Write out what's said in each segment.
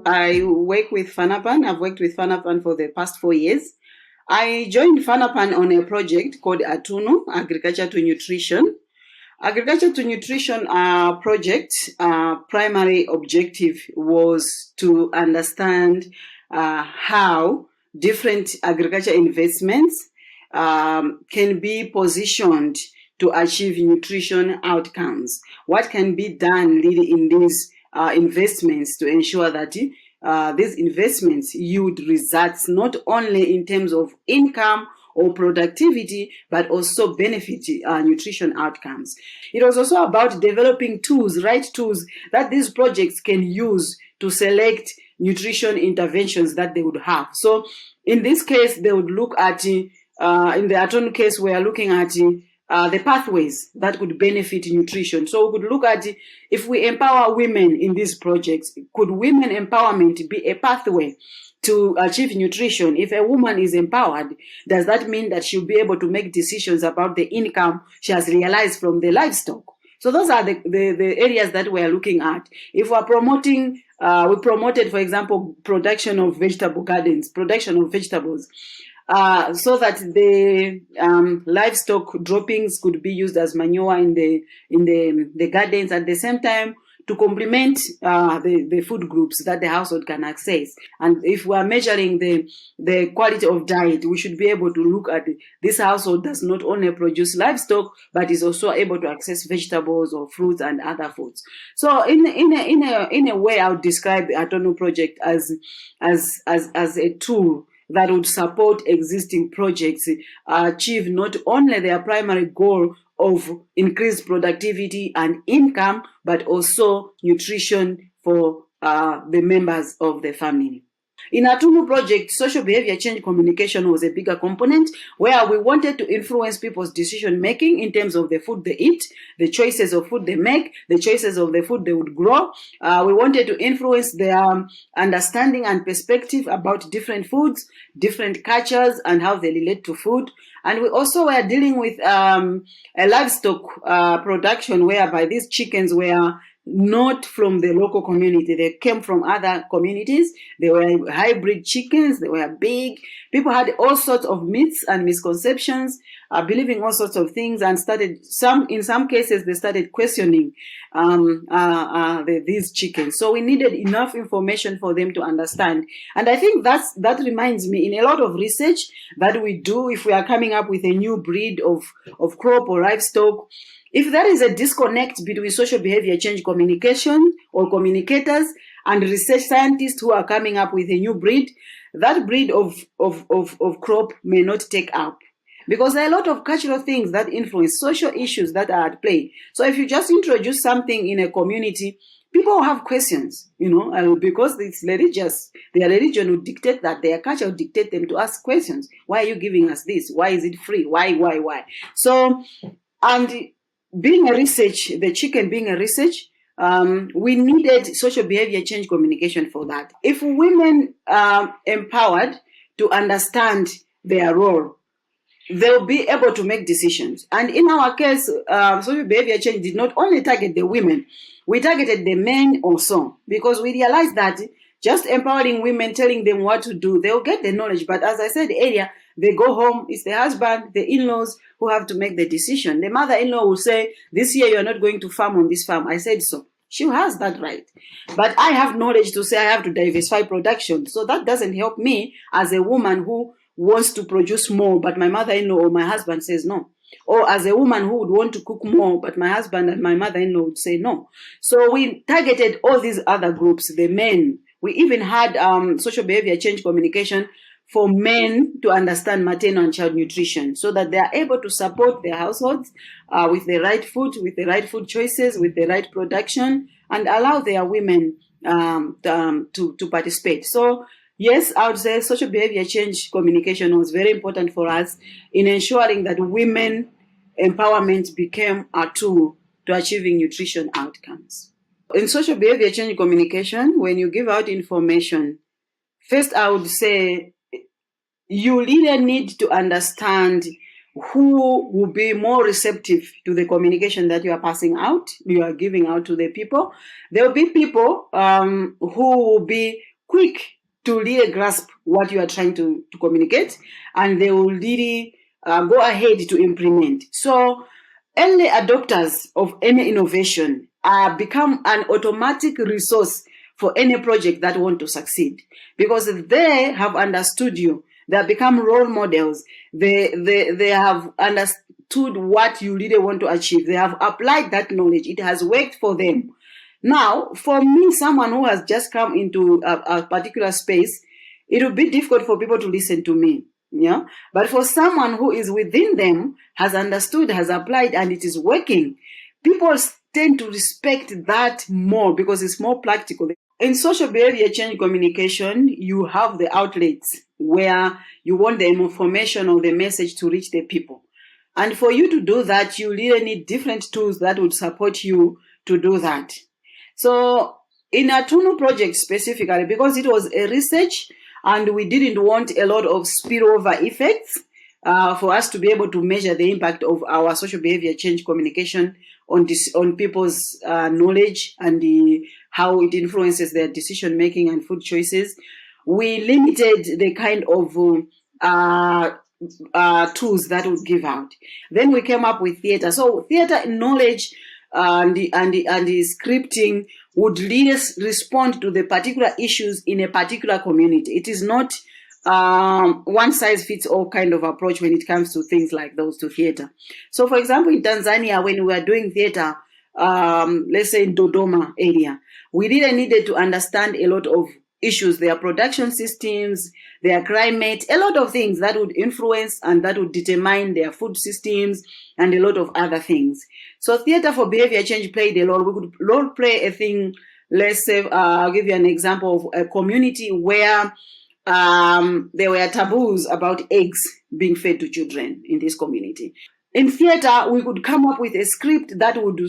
I work with FANAPAN. I've worked with FANAPAN for the past 4 years. I joined FANAPAN on a project called ATUNU, Agriculture to Nutrition. Agriculture to Nutrition project primary objective was to understand how different agriculture investments can be positioned to achieve nutrition outcomes. What can be done really in these investments to ensure that these investments yield results not only in terms of income or productivity, but also benefit nutrition outcomes. It was also about developing tools, right tools that these projects can use to select nutrition interventions that they would have. So in this case, they would look at, in the Aton case, we are looking at the pathways that could benefit nutrition. So we could look at if we empower women in these projects, could women empowerment be a pathway to achieve nutrition? If a woman is empowered, does that mean that she'll be able to make decisions about the income she has realized from the livestock? So those are the areas that we're looking at. If we're promoting, we promoted, for example, production of vegetable gardens, production of vegetables, so that the livestock droppings could be used as manure in the gardens, at the same time to complement the food groups that the household can access. And if we are measuring the quality of diet, we should be able to look at this household does not only produce livestock, but is also able to access vegetables or fruits and other foods. So in a way, I would describe the Atono project as a tool that would support existing projects achieve not only their primary goal of increased productivity and income, but also nutrition for the members of the family. In our Tumu project, social behavior change communication was a bigger component where we wanted to influence people's decision making in terms of the food they eat, the choices of food they make, the choices of the food they would grow. We wanted to influence their understanding and perspective about different foods, different cultures, and how they relate to food. And we also were dealing with a livestock production whereby these chickens were not from the local community. They came from other communities. They were hybrid chickens. They were big. People had all sorts of myths and misconceptions, believing all sorts of things, and in some cases, they started questioning these chickens. So we needed enough information for them to understand. And I think that reminds me, in a lot of research that we do, if we are coming up with a new breed of crop or livestock, if there is a disconnect between social behavior change communication or communicators and research scientists who are coming up with a new breed, that breed of crop may not take up. Because there are a lot of cultural things that influence social issues that are at play. So if you just introduce something in a community, people have questions, because it's religious. Their religion would dictate that, their culture would dictate them to ask questions. Why are you giving us this? Why is it free? Why? So, and being a research, the chicken being a research, we needed social behavior change communication for that. If women are empowered to understand their role, they'll be able to make decisions. And in our case, social behavior change did not only target the women, we targeted the men also, because we realized that just empowering women, telling them what to do, they'll get the knowledge. But as I said earlier, they go home, it's the husband, the in-laws who have to make the decision. The mother-in-law will say, this year you're not going to farm on this farm. I said so. She has that right. But I have knowledge to say I have to diversify production. So that doesn't help me as a woman who wants to produce more, but my mother-in-law or my husband says no. Or as a woman who would want to cook more, but my husband and my mother-in-law would say no. So we targeted all these other groups, the men. We even had social behavior change communication for men to understand maternal and child nutrition so that they are able to support their households with the right food choices, with the right production, and allow their women to participate. So yes, I would say social behavior change communication was very important for us in ensuring that women empowerment became a tool to achieving nutrition outcomes. In social behavior change communication, when you give out information, first I would say you really need to understand who will be more receptive to the communication that you are passing out, you are giving out to the people. There will be people who will be quick to really grasp what you are trying to communicate, and they will really go ahead to implement. So early adopters of any innovation become an automatic resource for any project that want to succeed, because they have understood you. They have become role models. They have understood what you really want to achieve. They have applied that knowledge. It has worked for them. Now, for me, someone who has just come into a particular space, it will be difficult for people to listen to me. Yeah. But for someone who is within them, has understood, has applied, and it is working, people tend to respect that more because it's more practical. In social behavior change communication, you have the outlets where you want the information or the message to reach the people. And for you to do that, you really need different tools that would support you to do that. So in our Tunu project specifically, because it was a research and we didn't want a lot of spillover effects for us to be able to measure the impact of our social behavior change communication on people's knowledge and how it influences their decision making and food choices, we limited the kind of tools that would give out. Then we came up with theater. So theater knowledge and the scripting would really respond to the particular issues in a particular community. It is not one size fits all kind of approach when it comes to things like those to theater. So, for example, in Tanzania, when we were doing theater, let's say in Dodoma area, we really needed to understand a lot of issues, their production systems, their climate, a lot of things that would influence and that would determine their food systems and a lot of other things. So theater for behavior change played a role. We could role play a thing. Let's say, I'll give you an example of a community where there were taboos about eggs being fed to children in this community. In theater, we could come up with a script that would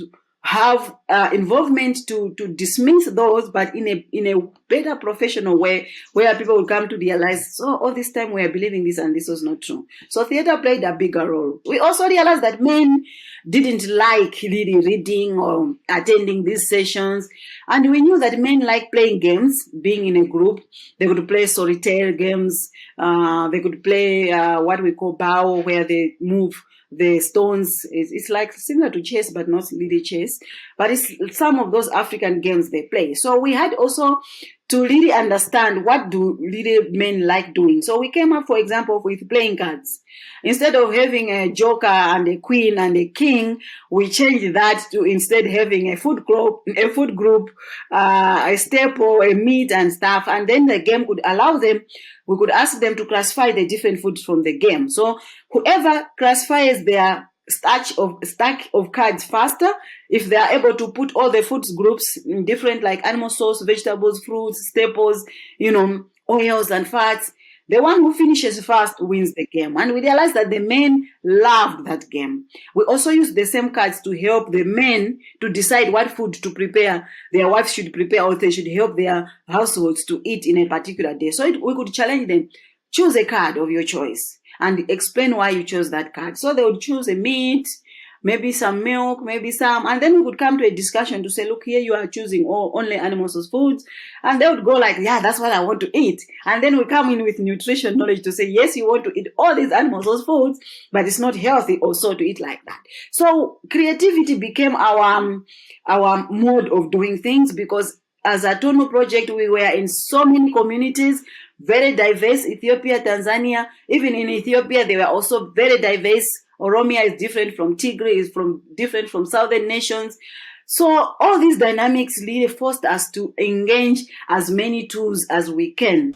have involvement to dismiss those, but in a better professional way, where people would come to realize, so all this time we are believing this and this was not true. So theater played a bigger role. We also realized that men didn't like really reading or attending these sessions, and we knew that men like playing games, being in a group. They could play solitaire games, they could play what we call bao, where they move the stones. It's like similar to chess, but not really chess. But it's some of those African games they play. So we had also to really understand what do really men like doing. So we came up, for example, with playing cards. Instead of having a joker and a queen and a king, we changed that to instead having a food group, a staple, a meat and stuff. And then the game could allow them, we could ask them to classify the different foods from the game. So whoever classifies their stack of cards faster, if they are able to put all the foods groups in different, like animal source, vegetables, fruits, staples, oils and fats, the one who finishes first wins the game. And we realized that the men loved that game. We also used the same cards to help the men to decide what food to prepare, their wives should prepare, or they should help their households to eat in a particular day. So we could challenge them, choose a card of your choice and explain why you chose that card. So they would choose a meat, maybe some milk, maybe some, and then we would come to a discussion to say, look, here you are choosing only animal source foods. And they would go like, yeah, that's what I want to eat. And then we come in with nutrition knowledge to say, yes, you want to eat all these animal source foods, but it's not healthy also to eat like that. So creativity became our mode of doing things, because as a Tono project, we were in so many communities, very diverse. Ethiopia, Tanzania, even in Ethiopia, they were also very diverse. Oromia is different from Tigray, is different from southern nations. So all these dynamics really forced us to engage as many tools as we can.